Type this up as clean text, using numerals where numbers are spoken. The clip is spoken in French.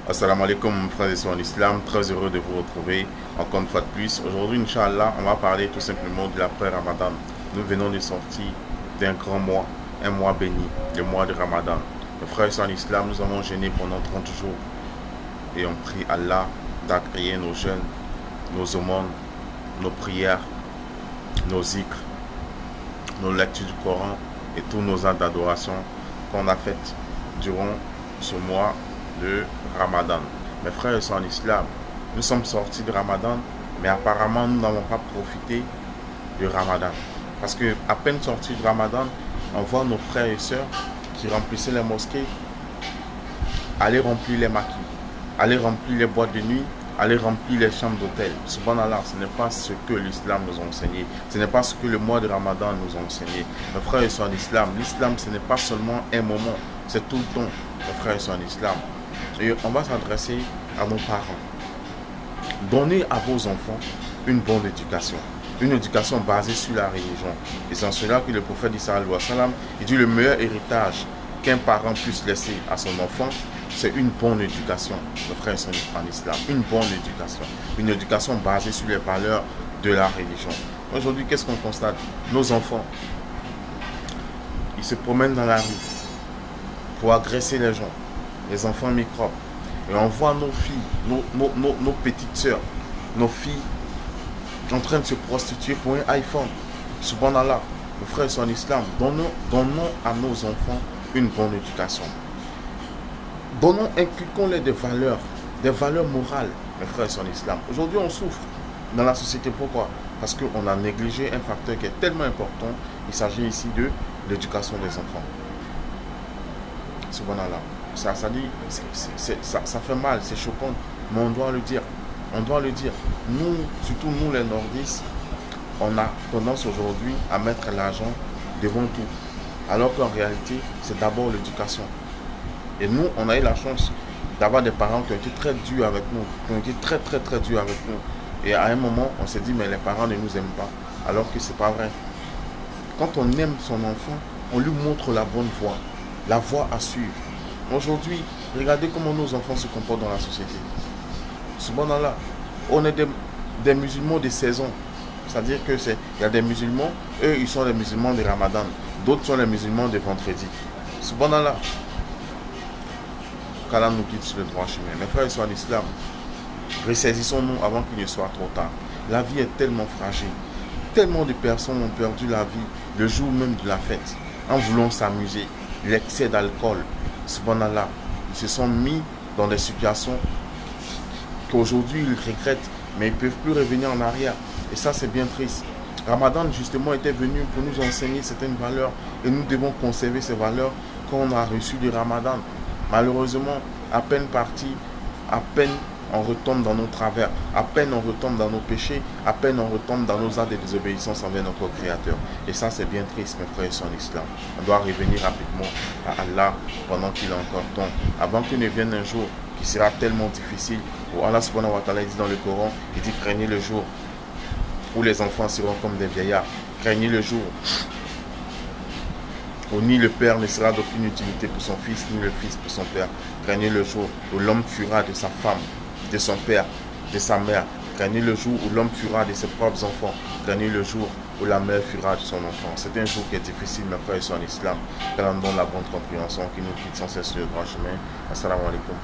Assalamu alaikum frères et sœurs en islam, très heureux de vous retrouver encore une fois de plus. Aujourd'hui, Inch'Allah, on va parler tout simplement de l'après-Ramadan. Nous venons de sortir d'un grand mois, un mois béni, le mois de Ramadan. Mes frères et sœurs en islam, nous avons jeûné pendant 30 jours et on prie Allah d'agréer nos jeûnes, nos aumônes, nos prières, nos zikrs, nos lectures du Coran et tous nos actes d'adoration qu'on a faites durant ce mois de Ramadan. Mes frères et sœurs en islam, nous sommes sortis de Ramadan, mais apparemment nous n'avons pas profité du Ramadan. Parce que à peine sortis de Ramadan, on voit nos frères et sœurs qui remplissaient les mosquées, aller remplir les maquis, aller remplir les boîtes de nuit, aller remplir les chambres d'hôtel. Subhanallah, ce n'est pas ce que l'islam nous a enseigné. Ce n'est pas ce que le mois de Ramadan nous a enseigné. Mes frères et sœurs en islam, l'islam ce n'est pas seulement un moment, c'est tout le temps, mes frères et sœurs en islam. Et on va s'adresser à nos parents. Donnez à vos enfants une bonne éducation. Une éducation basée sur la religion. Et c'est en cela que le prophète dit, il dit le meilleur héritage qu'un parent puisse laisser à son enfant, c'est une bonne éducation. Mes frères et sœurs en islam, une bonne éducation. Une éducation basée sur les valeurs de la religion. Aujourd'hui, qu'est-ce qu'on constate? Nos enfants, ils se promènent dans la rue pour agresser les gens. Les enfants microbes. Et on voit nos filles, nos petites sœurs, nos filles en train de se prostituer pour un iPhone. Subhanallah, mes frères sont en islam. Donnons à nos enfants une bonne éducation. Inculquons-les des valeurs morales, mes frères sont en islam. Aujourd'hui, on souffre dans la société. Pourquoi? Parce qu'on a négligé un facteur qui est tellement important. Il s'agit ici de l'éducation des enfants. Subhanallah. Ça fait mal, c'est choquant, mais on doit le dire. On doit le dire. Nous, surtout nous les nordistes, on a tendance aujourd'hui à mettre l'argent devant tout. Alors qu'en réalité, c'est d'abord l'éducation. Et nous, on a eu la chance d'avoir des parents qui ont été très durs avec nous, qui ont été très durs avec nous. Et à un moment, on s'est dit, mais les parents ne nous aiment pas. Alors que c'est pas vrai. Quand on aime son enfant, on lui montre la bonne voie, la voie à suivre. Aujourd'hui, regardez comment nos enfants se comportent dans la société. Subhanallah, on est des musulmans de saison. C'est-à-dire que il y a des musulmans, eux ils sont les musulmans de Ramadan. D'autres sont les musulmans de vendredi. Subhanallah. Qu'Allah nous guide sur le droit chemin. Mes frères, ils sont en islam. Ressaisissons-nous avant qu'il ne soit trop tard. La vie est tellement fragile. Tellement de personnes ont perdu la vie le jour même de la fête. En voulant s'amuser. L'excès d'alcool. Subhanallah, ils se sont mis dans des situations qu'aujourd'hui ils regrettent, mais ils ne peuvent plus revenir en arrière. Et ça, c'est bien triste. Ramadan, justement, était venu pour nous enseigner certaines valeurs et nous devons conserver ces valeurs qu'on a reçues du Ramadan. Malheureusement, à peine parti, à peine on retombe dans nos travers, à peine on retombe dans nos péchés, à peine on retombe dans nos actes de désobéissance envers notre Créateur. Et ça, c'est bien triste, mes frères et sœurs en islam. On doit revenir rapidement à Allah pendant qu'il a encore temps, avant qu'il ne vienne un jour qui sera tellement difficile, où Allah subhanahu wa ta'ala dit dans le Coran, il dit craignez le jour où les enfants seront comme des vieillards, craignez le jour où ni le père ne sera d'aucune utilité pour son fils, ni le fils pour son père. Craignez le jour où l'homme fuira de sa femme, de son père, de sa mère. Craignez le jour où l'homme fuira de ses propres enfants. Craignez le jour où la mère fuira de son enfant. C'est un jour qui est difficile, mes frères et sœurs en islam. Qu'Allah nous donne la bonne compréhension, qui nous quitte sans cesse sur le droit chemin. Assalamu alaikum.